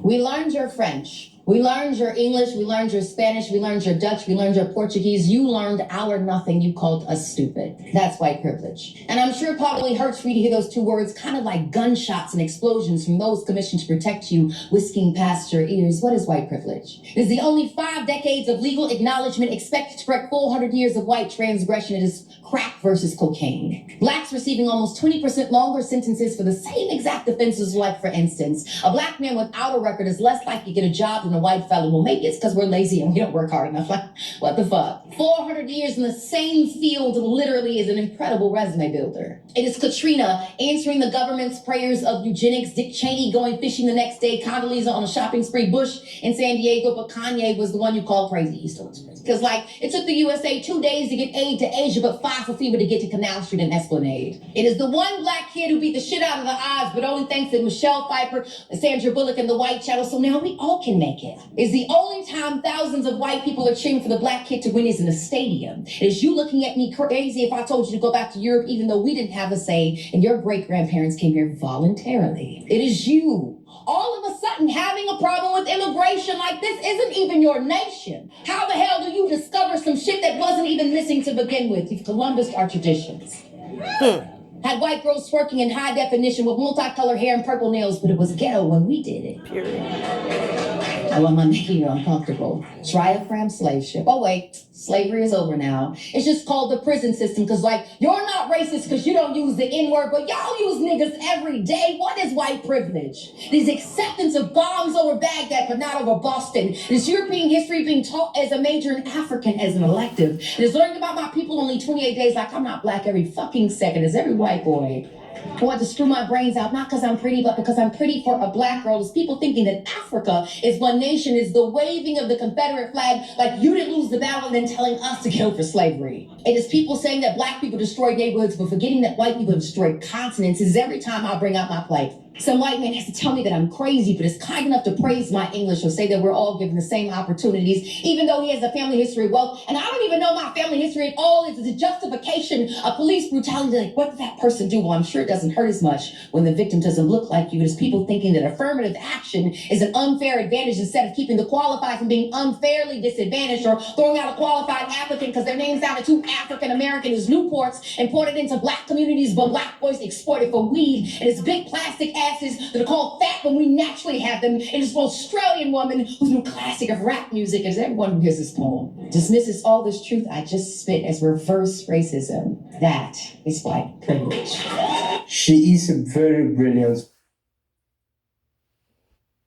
We learned your French. We learned your English, we learned your Spanish, we learned your Dutch, we learned your Portuguese. You learned our nothing. You called us stupid. That's white privilege. And I'm sure it probably hurts for you to hear those two words, kind of like gunshots and explosions from those commissioned to protect you, whisking past your ears. What is white privilege? It is the only 5 decades of legal acknowledgement expected to correct 400 years of white transgression. It is crack versus cocaine. Blacks receiving almost 20% longer sentences for the same exact offenses, like, for instance, a black man without a record is less likely to get a job than a white fella. Well, maybe it's because we're lazy and we don't work hard enough. Like, what the fuck? 400 years in the same field literally is an incredible resume builder. It is Katrina answering the government's prayers of eugenics, Dick Cheney going fishing the next day, Condoleezza on a shopping spree, Bush in San Diego, but Kanye was the one you called crazy. He still was crazy. Because, like, it took the USA 2 days to get aid to Asia, but 5 for FEMA to get to Canal Street and Esplanade. It is the one black kid who beat the shit out of the odds, but only thanks to Michelle Pfeiffer, Sandra Bullock, and the White Channel, so now we all can make it. It's the only time thousands of white people are cheering for the black kid to win is in a stadium. It is you looking at me crazy if I told you to go back to Europe, even though we didn't have a say, and your great-grandparents came here voluntarily. It is you all of a sudden having a problem with immigration like this isn't even your nation. How the hell do you discover some shit that wasn't even missing to begin with? You've Columbused our traditions. Had white girls twerking in high definition with multicolored hair and purple nails, but it was ghetto when we did it. Period. Oh, am I making you uncomfortable? Diaphragm slave ship. Oh, wait. Slavery is over now. It's just called the prison system because, like, you're not racist because you don't use the N-word, but y'all use niggas every day. What is white privilege? This acceptance of bombs over Baghdad, but not over Boston. This European history being taught as a major and African as an elective. This learning about my people only 28 days, like I'm not black every fucking second as every white boy. I want to screw my brains out, not because I'm pretty, but because I'm pretty for a black girl. It's people thinking that Africa is one nation, is the waving of the Confederate flag, like you didn't lose the battle, and then telling us to kill for slavery. It is people saying that black people destroyed neighborhoods, but forgetting that white people have destroyed continents. Is every time I bring out my plight. Some white man has to tell me that I'm crazy, but is kind enough to praise my English or say that we're all given the same opportunities, even though he has a family history of wealth. And I don't even know my family history at all. It's a justification of police brutality. Like, what did that person do? Well, I'm sure it doesn't hurt as much when the victim doesn't look like you. It is people thinking that affirmative action is an unfair advantage instead of keeping the qualified from being unfairly disadvantaged, or throwing out a qualified applicant because their name sounded too African American as Newports imported into black communities, but black boys exported for weed. And it's big plastic asses that are called fat when we naturally have them. And it's an Australian woman whose new classic of rap music, as everyone who hears this poem, dismisses all this truth I just spit as reverse racism. That is white privilege. She is a very brilliant